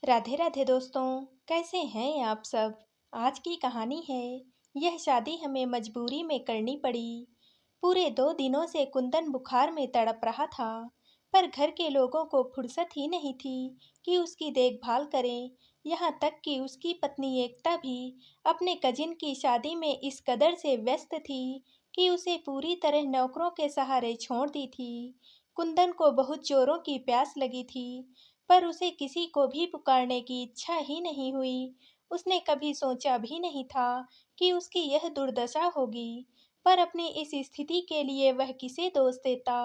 राधे राधे दोस्तों। कैसे हैं आप सब। आज की कहानी है, यह शादी हमें मजबूरी में करनी पड़ी। पूरे 2 दिनों से कुंदन बुखार में तड़प रहा था, पर घर के लोगों को फुर्सत ही नहीं थी कि उसकी देखभाल करें। यहाँ तक कि उसकी पत्नी एकता भी अपने कजिन की शादी में इस कदर से व्यस्त थी कि उसे पूरी तरह नौकरों के सहारे छोड़ दी थी। कुंदन को बहुत जोरों की प्यास लगी थी, पर उसे किसी को भी पुकारने की इच्छा ही नहीं हुई। उसने कभी सोचा भी नहीं था कि उसकी यह दुर्दशा होगी, पर अपनी इस स्थिति के लिए वह किसे दोष देता।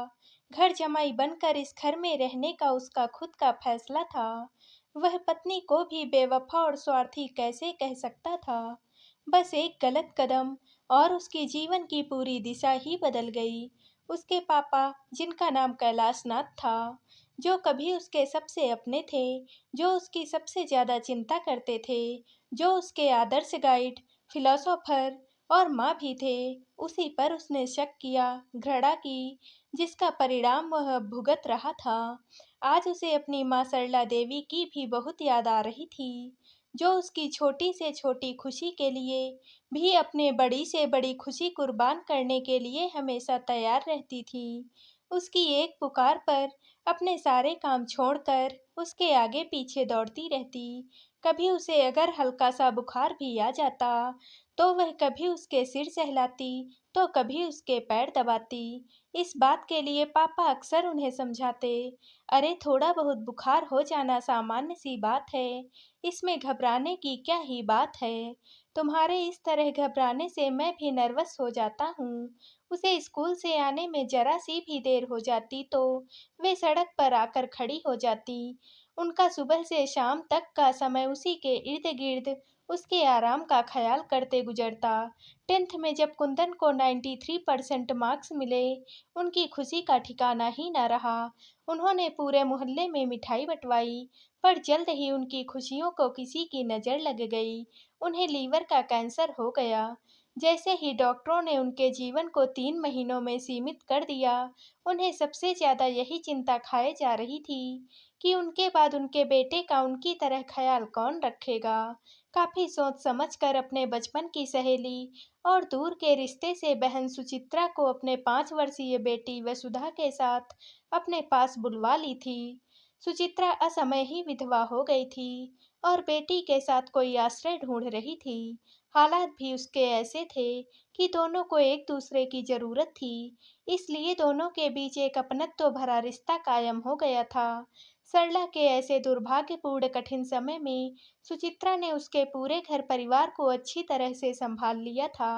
घर जमाई बनकर इस घर में रहने का उसका खुद का फैसला था। वह पत्नी को भी बेवफा और स्वार्थी कैसे कह सकता था। बस एक गलत कदम और उसके जीवन की पूरी दिशा ही बदल गई। उसके पापा, जिनका नाम कैलाशनाथ था, जो कभी उसके सबसे अपने थे, जो उसकी सबसे ज़्यादा चिंता करते थे, जो उसके आदर्श गाइड, फिलोसोफर और माँ भी थे, उसी पर उसने शक किया, घृणा की, जिसका परिणाम वह भुगत रहा था। आज उसे अपनी माँ सरला देवी की भी बहुत याद आ रही थी, जो उसकी छोटी से छोटी खुशी के लिए भी अपने बड़ी से बड़ी खुशी कुर्बान करने के लिए हमेशा तैयार रहती थी। उसकी एक पुकार पर अपने सारे काम छोड़कर उसके आगे पीछे दौड़ती रहती। कभी उसे अगर हल्का सा बुखार भी आ जाता, तो वह कभी उसके सिर सहलाती, तो कभी उसके पैर दबाती। इस बात के लिए पापा अक्सर उन्हें समझाते, अरे थोड़ा बहुत बुखार हो जाना सामान्य सी बात है, इसमें घबराने की क्या ही बात है। तुम्हारे इस तरह घबराने से मैं भी नर्वस हो जाता हूँ। उसे स्कूल से आने में जरा सी भी देर हो जाती तो वे सड़क पर आकर खड़ी हो जाती। उनका सुबह से शाम तक का समय उसी के इर्द गिर्द उसके आराम का ख्याल करते गुजरता। 10th में जब कुंदन को 93% मार्क्स मिले, उनकी खुशी का ठिकाना ही न रहा। उन्होंने पूरे मोहल्ले में मिठाई बंटवाई, पर जल्द ही उनकी खुशियों को किसी की नज़र लग गई। उन्हें लीवर का कैंसर हो गया। जैसे ही डॉक्टरों ने उनके जीवन को 3 महीनों में सीमित कर दिया, उन्हें सबसे ज़्यादा यही चिंता खाए जा रही थी कि उनके बाद उनके बेटे का उनकी तरह ख्याल कौन रखेगा। काफ़ी सोच समझ कर अपने बचपन की सहेली और दूर के रिश्ते से बहन सुचित्रा को अपने 5 वर्षीय बेटी वसुधा के साथ अपने पास बुलवा ली थी। सुचित्रा असमय ही विधवा हो गई थी और बेटी के साथ कोई आश्रय ढूंढ रही थी। हालात भी उसके ऐसे थे कि दोनों को एक दूसरे की जरूरत थी, इसलिए दोनों के बीच एक अपनत्व भरा रिश्ता कायम हो गया था। सरला के ऐसे दुर्भाग्यपूर्ण कठिन समय में सुचित्रा ने उसके पूरे घर परिवार को अच्छी तरह से संभाल लिया था।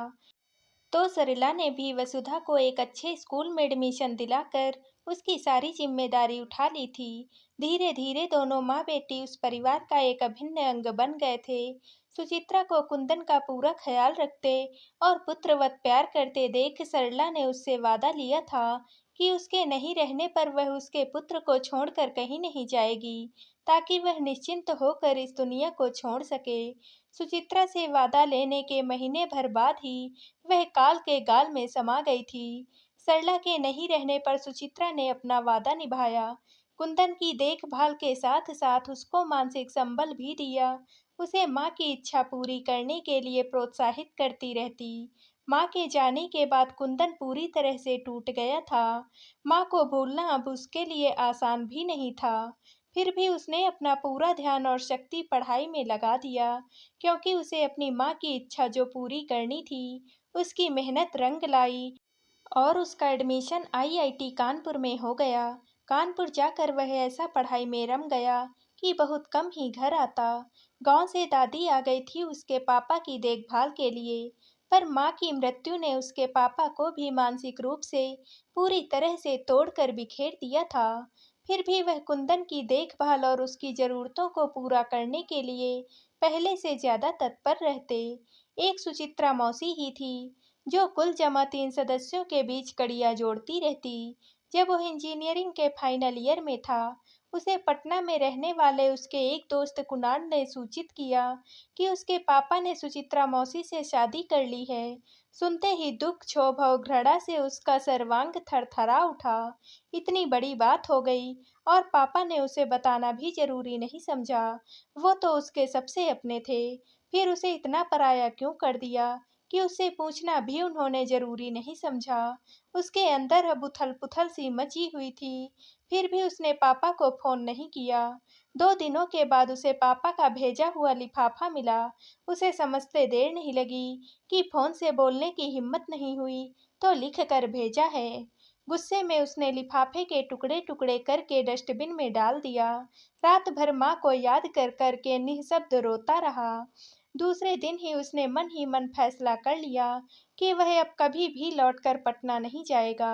तो सरला ने भी वसुधा को एक अच्छे स्कूल में एडमिशन दिलाकर उसकी सारी जिम्मेदारी उठा ली थी। धीरे धीरे दोनों माँ बेटी उस परिवार का एक अभिन्न अंग बन गए थे। सुचित्रा को कुंदन का पूरा ख्याल रखते और पुत्रवत प्यार करते देख सरला ने उससे वादा लिया था कि उसके नहीं रहने पर वह उसके पुत्र को छोड़कर कहीं नहीं जाएगी, ताकि वह निश्चिंत होकर इस दुनिया को छोड़ सके। सुचित्रा से वादा लेने के महीने भर बाद ही वह काल के गाल में समा गई थी। सरला के नहीं रहने पर सुचित्रा ने अपना वादा निभाया। कुंदन की देखभाल के साथ साथ उसको मानसिक संबल भी दिया। उसे माँ की इच्छा पूरी करने के लिए प्रोत्साहित करती रहती। माँ के जाने के बाद कुंदन पूरी तरह से टूट गया था। माँ को भूलना अब उसके लिए आसान भी नहीं था। फिर भी उसने अपना पूरा ध्यान और शक्ति पढ़ाई में लगा दिया, क्योंकि उसे अपनी माँ की इच्छा जो पूरी करनी थी, उसकी मेहनत रंग लाई और उसका एडमिशन आईआईटी कानपुर में हो गया। कानपुर जाकर वह ऐसा पढ़ाई में रम गया कि बहुत कम ही घर आता। गांव से दादी आ गई थी उसके पापा की देखभाल के लिए, पर माँ की मृत्यु ने उसके पापा को भी मानसिक रूप से पूरी तरह से तोड़कर बिखेर दिया था। फिर भी वह कुंदन की देखभाल और उसकी ज़रूरतों को पूरा करने के लिए पहले से ज़्यादा तत्पर रहते। एक सुचित्रा मौसी ही थी, जो कुल जमा 3 सदस्यों के बीच कड़ियाँ जोड़ती रहती। जब वह इंजीनियरिंग के फाइनल ईयर में था उसे पटना में रहने वाले उसके एक दोस्त कुणाल ने सूचित किया कि उसके पापा ने सुचित्रा मौसी से शादी कर ली है। सुनते ही दुख, क्षोभ और घृणा से उसका सर्वांग थरथरा उठा। इतनी बड़ी बात हो गई और पापा ने उसे बताना भी जरूरी नहीं समझा। वो तो उसके सबसे अपने थे, फिर उसे इतना पराया क्यों कर दिया कि उससे पूछना भी उन्होंने जरूरी नहीं समझा। उसके अंदर अब उथल-पुथल सी मची हुई थी। फिर भी उसने पापा को फ़ोन नहीं किया। 2 दिनों के बाद उसे पापा का भेजा हुआ लिफाफा मिला। उसे समझते देर नहीं लगी कि फ़ोन से बोलने की हिम्मत नहीं हुई, तो लिख कर भेजा है। गुस्से में उसने लिफाफे के टुकड़े-टुकड़े करके डस्टबिन में डाल दिया। रात भर माँ को याद कर के निःशब्द रोता रहा। दूसरे दिन ही मन फैसला कर लिया कि वह अब कभी भी लौटकर पटना नहीं जाएगा।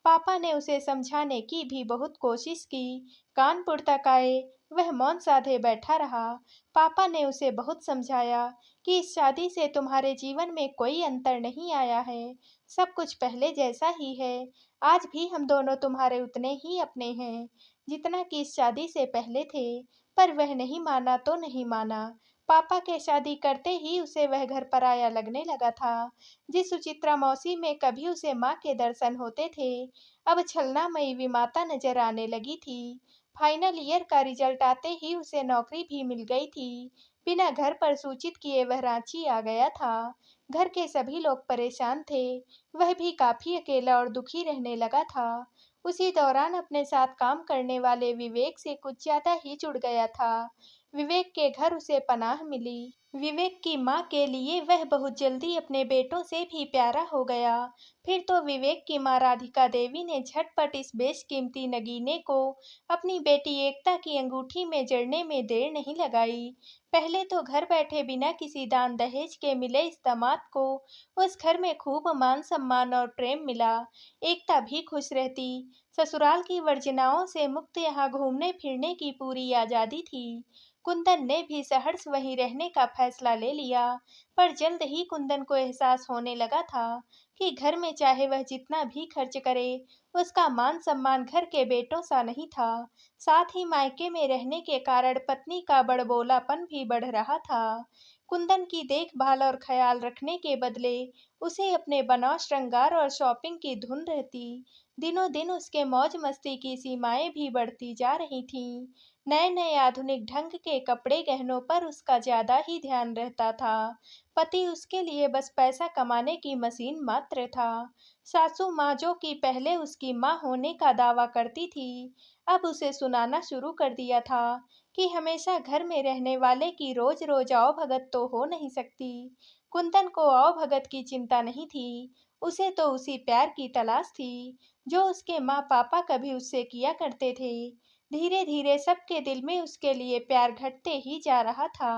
पापा ने उसे समझाने की भी बहुत कोशिश की। कानपुर तक आए, वह मौन साधे बैठा रहा। पापा ने उसे बहुत समझाया कि इस शादी से तुम्हारे जीवन में कोई अंतर नहीं आया है। सब कुछ पहले जैसा ही है। आज भी हम दोनों तुम्हारे उतने ही अपने हैं, जितना कि इस शादी से पहले थे। पर वह नहीं माना तो नहीं माना। पापा के शादी करते ही उसे वह घर पराया लगने लगा था। जिस सुचित्रा मौसी में कभी उसे माँ के दर्शन होते थे, अब छलनामयी विमाता नजर आने लगी थी। फाइनल ईयर का रिजल्ट आते ही उसे नौकरी भी मिल गई थी। बिना घर पर सूचित किए वह रांची आ गया था। घर के सभी लोग परेशान थे। वह भी काफी अकेला और दुखी रहने लगा था। उसी दौरान अपने साथ काम करने वाले विवेक से कुछ ज्यादा ही जुड़ गया था। विवेक के घर उसे पनाह मिली। विवेक की माँ के लिए वह बहुत जल्दी अपने बेटों से भी प्यारा हो गया। फिर तो विवेक की माँ राधिका देवी ने झटपट इस बेशकीमती नगीने को अपनी बेटी एकता की अंगूठी में जड़ने में देर नहीं लगाई। पहले तो घर बैठे बिना किसी दान दहेज के मिले इस दामाद को उस घर में खूब मान सम्मान और प्रेम मिला। एकता भी खुश रहती। ससुराल की वर्जनाओं से मुक्त यहाँ घूमने फिरने की पूरी आजादी थी। कुंदन ने भी सहर्ष वहीं रहने का फैसला ले लिया। पर जल्द ही कुंदन को एहसास होने लगा था कि घर में चाहे वह जितना भी खर्च करे, उसका मान सम्मान घर के बेटों सा नहीं था। साथ ही मायके में रहने के कारण पत्नी का बड़बोलापन भी बढ़ रहा था। कुंदन की देखभाल और ख्याल रखने के बदले उसे अपने बनाव, श्रृंगार और शॉपिंग की धुन रहती। दिनों दिन उसके मौज मस्ती की सीमाएं भी बढ़ती जा रही थीं। नए नए आधुनिक ढंग के कपड़े, गहनों पर उसका ज्यादा ही ध्यान रहता था। पति उसके लिए बस पैसा कमाने की मशीन मात्र था। सासू माँ, जो कि पहले उसकी माँ होने का दावा करती थी, अब उसे सुनाना शुरू कर दिया था कि हमेशा घर में रहने वाले की रोज रोज आओ भगत तो हो नहीं सकती। कुंदन को आओ भगत की चिंता नहीं थी। उसे तो उसी प्यार की तलाश थी जो उसके माँ पापा कभी उससे किया करते थे। धीरे धीरे सबके दिल में उसके लिए प्यार घटते ही जा रहा था।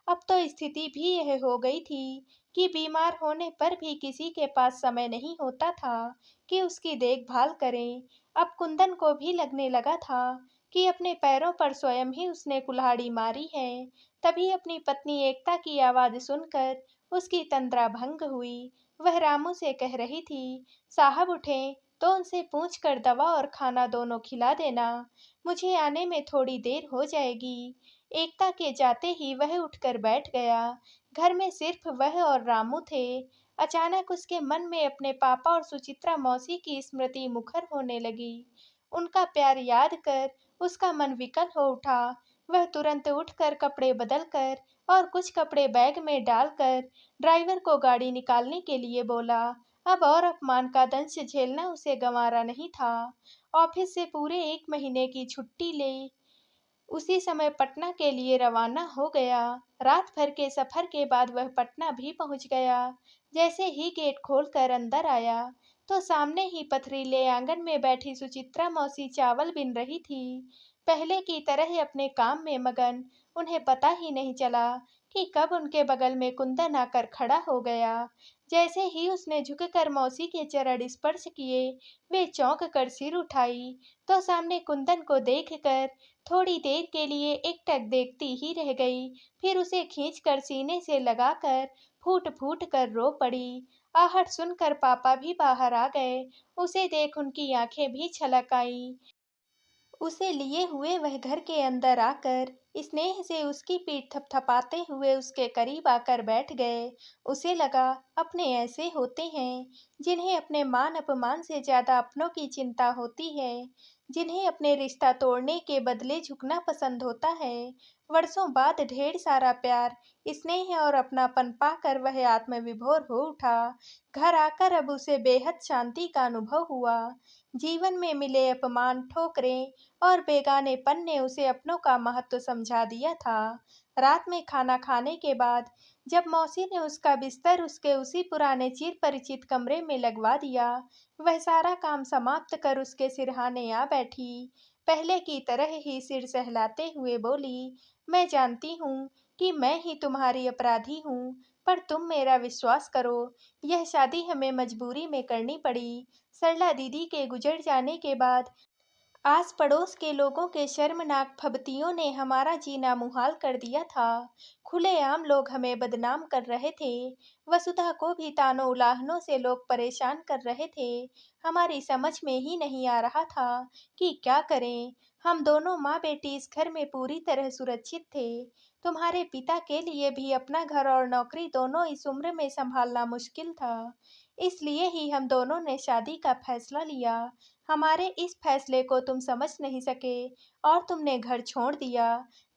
अब तो स्थिति भी यह हो गई थी कि बीमार होने पर भी किसी के पास समय नहीं होता था कि उसकी देखभाल करें। अब कुंदन को भी लगने लगा था कि अपने पैरों पर स्वयं ही उसने कुल्हाड़ी मारी है। तभी अपनी पत्नी एकता की आवाज सुनकर उसकी तंद्रा भंग हुई। वह रामू से कह रही थी, साहब उठें तो उनसे पूछ कर दवा और खाना दोनों खिला देना। मुझे आने में थोड़ी देर हो जाएगी। एकता के जाते ही वह उठकर बैठ गया। घर में सिर्फ वह और रामू थे। अचानक उसके मन में अपने पापा और सुचित्रा मौसी की स्मृति मुखर होने लगी। उनका प्यार याद कर उसका मन विकल हो उठा। वह तुरंत उठकर कपड़े बदलकर और कुछ कपड़े बैग में डालकर ड्राइवर को गाड़ी निकालने के लिए बोला। अब और अपमान का दंश झेलना उसे गंवारा नहीं था। ऑफिस से पूरे 1 महीने की छुट्टी ले उसी समय पटना के लिए रवाना हो गया। रात भर के सफर के बाद वह पटना भी पहुंच गया। जैसे ही गेट खोलकर अंदर आया, तो सामने ही पथरीले आंगन में बैठी सुचित्रा मौसी चावल बिन रही थी। पहले की तरह अपने काम में मगन, उन्हें पता ही नहीं चला कि कब उनके बगल में कुंदन आकर खड़ा हो गया। जैसे ही उसने झुककर मौसी के चरण स्पर्श किए, वे चौंक कर सिर उठाई, तो सामने कुंदन को देखकर थोड़ी देर के लिए एकटक देखती ही रह गई। फिर उसे खींचकर सीने से लगाकर फूट फूट कर रो पड़ी। आहट सुनकर पापा भी बाहर आ गए। उसे देख उनकी आंखें भी छलक आईं। उसे लिए हुए वह घर के अंदर आकर स्नेह से उसकी पीठ थपथपाते हुए उसके करीब आकर बैठ गए। उसे लगा अपने ऐसे होते हैं जिन्हें अपने मान अपमान से ज्यादा अपनों की चिंता होती है, जिन्हें अपने रिश्ता तोड़ने के बदले झुकना पसंद होता है। वर्षों बाद ढेर सारा प्यार, स्नेह और अपनापन पाकर वह आत्मविभोर हो उठा। घर आकर अब उसे बेहद शांति का अनुभव हुआ। जीवन में मिले अपमान, ठोकरें और बेगानेपन ने उसे अपनों का महत्व समझा दिया था। रात में खाना खाने के बाद जब मौसी ने उसका बिस्तर उसके उसी पुराने चिर परिचित कमरे में लगवा दिया, वह सारा काम समाप्त कर उसके सिरहाने आ बैठी। पहले की तरह ही सिर सहलाते हुए बोली, मैं जानती हूँ कि मैं ही तुम्हारी अपराधी हूँ, पर तुम मेरा विश्वास करो, यह शादी हमें मजबूरी में करनी पड़ी। सरला दीदी के गुजर जाने के बाद आस पड़ोस के लोगों के शर्मनाक फब्तियों ने हमारा जीना मुहाल कर दिया था। खुलेआम लोग हमें बदनाम कर रहे थे। वसुधा को भी तानों उलाहनों से लोग परेशान कर रहे थे। हमारी समझ में ही नहीं आ रहा था कि क्या करें। हम दोनों माँ बेटी इस घर में पूरी तरह सुरक्षित थे। तुम्हारे पिता के लिए भी अपना घर और नौकरी दोनों इस उम्र में संभालना मुश्किल था। इसलिए ही हम दोनों ने शादी का फैसला लिया। हमारे इस फैसले को तुम समझ नहीं सके और तुमने घर छोड़ दिया।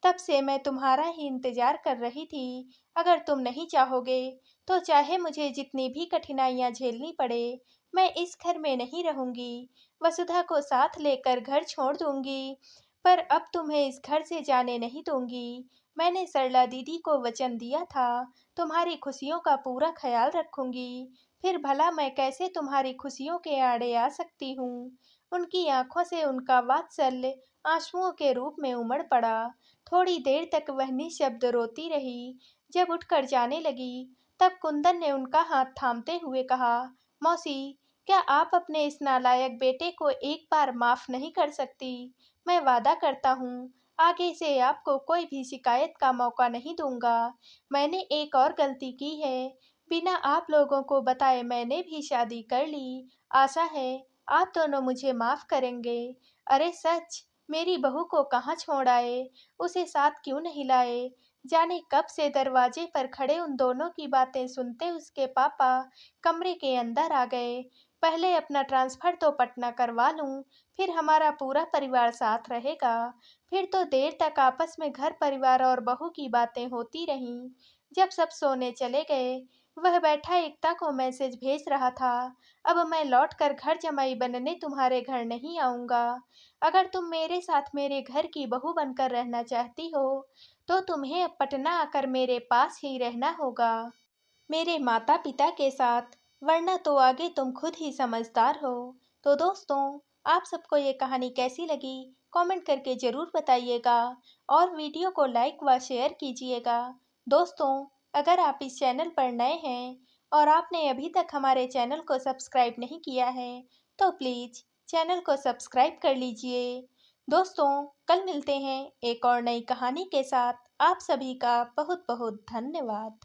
तब से मैं तुम्हारा ही इंतजार कर रही थी। अगर तुम नहीं चाहोगे तो चाहे मुझे जितनी भी कठिनाइयां झेलनी पड़े, मैं इस घर में नहीं रहूंगी। वसुधा को साथ लेकर घर छोड़ दूंगी, पर अब तुम्हें इस घर से जाने नहीं दूंगी। मैंने सरला दीदी को वचन दिया था, तुम्हारी खुशियों का पूरा ख्याल रखूंगी। फिर भला मैं कैसे तुम्हारी खुशियों के आड़े आ सकती हूँ। उनकी आंखों से उनका वात्सल्य आंसुओं के रूप में उमड़ पड़ा। थोड़ी देर तक वह निःशब्द रोती रही। जब उठकर जाने लगी तब कुंदन ने उनका हाथ थामते हुए कहा, मौसी, क्या आप अपने इस नालायक बेटे को एक बार माफ नहीं कर सकती? मैं वादा करता हूँ आगे से आपको कोई भी शिकायत का मौका नहीं दूंगा। मैंने एक और गलती की है, बिना आप लोगों को बताए मैंने भी शादी कर ली। आशा है आप दोनों मुझे माफ करेंगे। अरे सच, मेरी बहू को कहाँ छोड़ आए? उसे साथ क्यों नहीं लाए? जाने कब से दरवाजे पर खड़े उन दोनों की बातें सुनते उसके पापा कमरे के अंदर आ गए। पहले अपना ट्रांसफर तो पटना करवा लूं, फिर हमारा पूरा परिवार साथ रहेगा। फिर तो देर तक आपस में घर परिवार और बहू की बातें होती रहीं। जब सब सोने चले गए, वह बैठा एकता को मैसेज भेज रहा था, अब मैं लौटकर घर जमाई बनने तुम्हारे घर नहीं आऊंगा। अगर तुम मेरे साथ मेरे घर की बहू बनकर रहना चाहती हो, तो तुम्हें अब पटना आकर मेरे पास ही रहना होगा, मेरे माता पिता के साथ, वरना तो आगे तुम खुद ही समझदार हो। तो दोस्तों, आप सबको ये कहानी कैसी लगी? कमेंट करके ज़रूर बताइएगा और वीडियो को लाइक व शेयर कीजिएगा। दोस्तों, अगर आप इस चैनल पर नए हैं और आपने अभी तक हमारे चैनल को सब्सक्राइब नहीं किया है, तो प्लीज़ चैनल को सब्सक्राइब कर लीजिए। दोस्तों, कल मिलते हैं एक और नई कहानी के साथ। आप सभी का बहुत बहुत धन्यवाद।